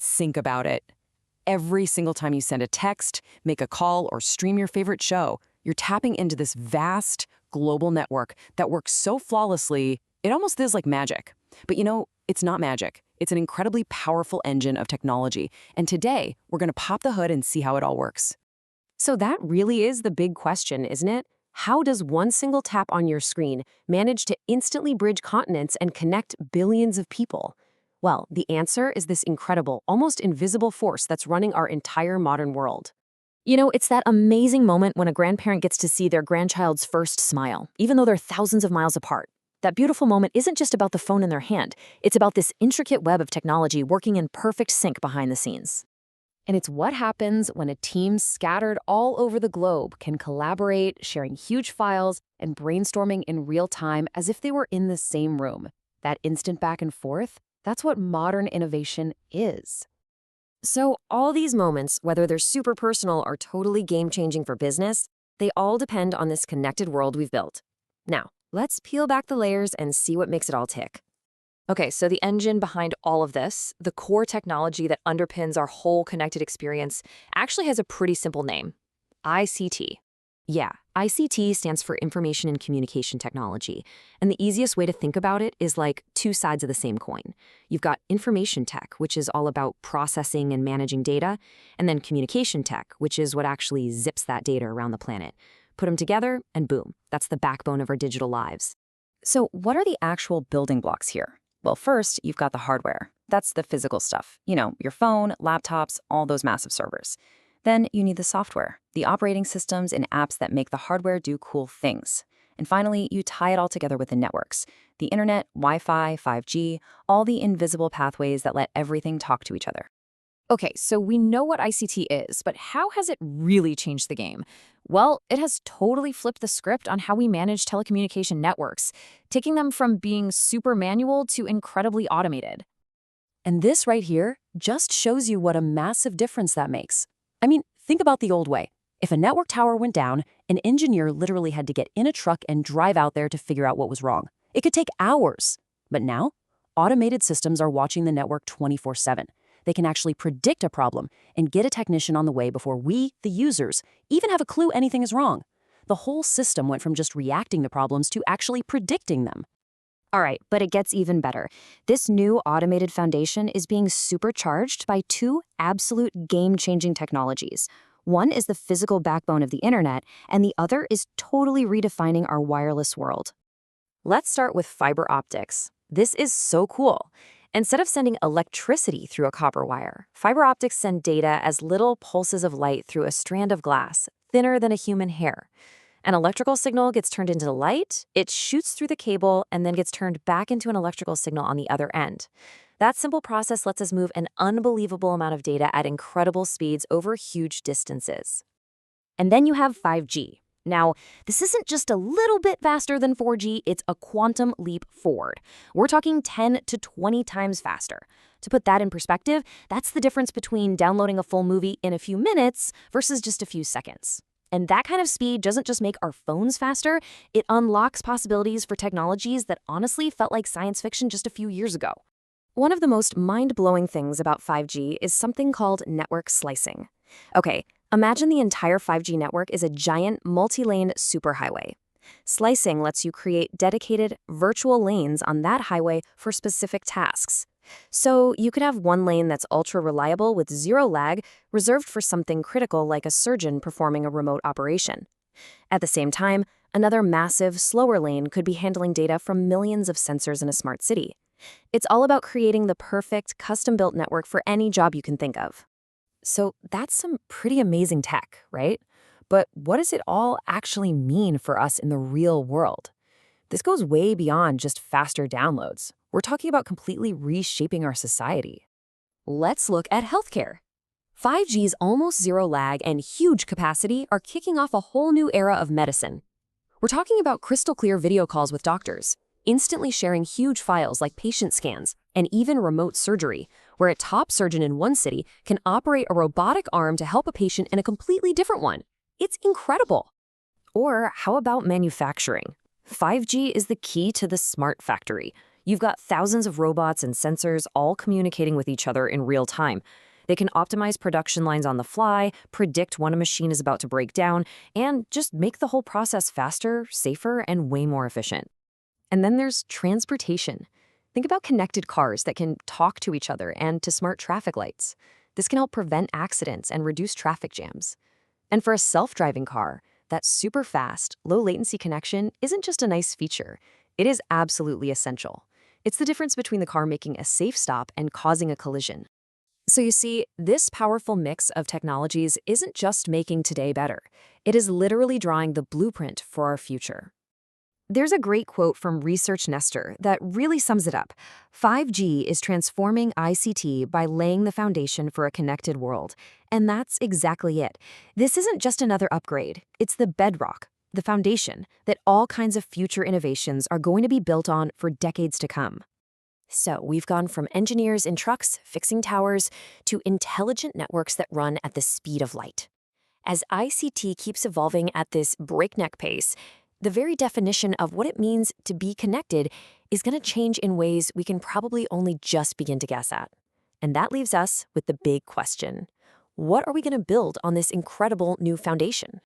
Think about it. Every single time you send a text, make a call, or stream your favorite show, you're tapping into this vast, global network that works so flawlessly, it almost is like magic. But it's not magic. It's an incredibly powerful engine of technology. And today, we're going to pop the hood and see how it all works. So that really is the big question, isn't it? How does one single tap on your screen manage to instantly bridge continents and connect billions of people? Well, the answer is this incredible, almost invisible force that's running our entire modern world. It's that amazing moment when a grandparent gets to see their grandchild's first smile, even though they're thousands of miles apart. That beautiful moment isn't just about the phone in their hand. It's about this intricate web of technology working in perfect sync behind the scenes. And it's what happens when a team scattered all over the globe can collaborate, sharing huge files and brainstorming in real time as if they were in the same room. That instant back and forth, that's what modern innovation is. So all these moments, whether they're super personal or totally game-changing for business, they all depend on this connected world we've built. Now, let's peel back the layers and see what makes it all tick. Okay, so the engine behind all of this, the core technology that underpins our whole connected experience, actually has a pretty simple name: ICT. Yeah, ICT stands for Information and Communication Technology. And the easiest way to think about it is like two sides of the same coin. You've got information tech, which is all about processing and managing data, and then communication tech, which is what actually zips that data around the planet. Put them together, and boom, that's the backbone of our digital lives. So what are the actual building blocks here? Well, first, you've got the hardware. That's the physical stuff. Your phone, laptops, all those massive servers. Then you need the software, the operating systems and apps that make the hardware do cool things. And finally, you tie it all together with the networks, the internet, Wi-Fi, 5G, all the invisible pathways that let everything talk to each other. Okay, so we know what ICT is, but how has it really changed the game? Well, it has totally flipped the script on how we manage telecommunication networks, taking them from being super manual to incredibly automated. And this right here just shows you what a massive difference that makes. I mean, think about the old way. If a network tower went down, an engineer literally had to get in a truck and drive out there to figure out what was wrong. It could take hours. But now, automated systems are watching the network 24/7. They can actually predict a problem and get a technician on the way before we, the users, even have a clue anything is wrong. The whole system went from just reacting to problems to actually predicting them. All right, but it gets even better. This new automated foundation is being supercharged by two absolute game-changing technologies. One is the physical backbone of the internet, and the other is totally redefining our wireless world. Let's start with fiber optics. This is so cool. Instead of sending electricity through a copper wire, fiber optics send data as little pulses of light through a strand of glass, thinner than a human hair. An electrical signal gets turned into light, it shoots through the cable, and then gets turned back into an electrical signal on the other end. That simple process lets us move an unbelievable amount of data at incredible speeds over huge distances. And then you have 5G. Now, this isn't just a little bit faster than 4G, it's a quantum leap forward. We're talking 10 to 20 times faster. To put that in perspective, that's the difference between downloading a full movie in a few minutes versus just a few seconds. And that kind of speed doesn't just make our phones faster, it unlocks possibilities for technologies that honestly felt like science fiction just a few years ago. One of the most mind-blowing things about 5G is something called network slicing. Okay, imagine the entire 5G network is a giant multi-lane superhighway. Slicing lets you create dedicated virtual lanes on that highway for specific tasks. So you could have one lane that's ultra-reliable with zero lag, reserved for something critical like a surgeon performing a remote operation. At the same time, another massive, slower lane could be handling data from millions of sensors in a smart city. It's all about creating the perfect, custom-built network for any job you can think of. So that's some pretty amazing tech, right? But what does it all actually mean for us in the real world? This goes way beyond just faster downloads. We're talking about completely reshaping our society. Let's look at healthcare. 5G's almost zero lag and huge capacity are kicking off a whole new era of medicine. We're talking about crystal clear video calls with doctors, instantly sharing huge files like patient scans, and even remote surgery, where a top surgeon in one city can operate a robotic arm to help a patient in a completely different one. It's incredible. Or how about manufacturing? 5G is the key to the smart factory. You've got thousands of robots and sensors all communicating with each other in real time. They can optimize production lines on the fly, predict when a machine is about to break down, and just make the whole process faster, safer, and way more efficient. And then there's transportation. Think about connected cars that can talk to each other and to smart traffic lights. This can help prevent accidents and reduce traffic jams. And for a self-driving car, that super fast, low latency connection isn't just a nice feature. It is absolutely essential. It's the difference between the car making a safe stop and causing a collision. So you see, this powerful mix of technologies isn't just making today better. It is literally drawing the blueprint for our future. There's a great quote from Research Nester that really sums it up. 5G is transforming ICT by laying the foundation for a connected world. And that's exactly it. This isn't just another upgrade. It's the bedrock, the foundation that all kinds of future innovations are going to be built on for decades to come. So we've gone from engineers in trucks fixing towers to intelligent networks that run at the speed of light. As ICT keeps evolving at this breakneck pace, the very definition of what it means to be connected is going to change in ways we can probably only just begin to guess at. And that leaves us with the big question. What are we going to build on this incredible new foundation?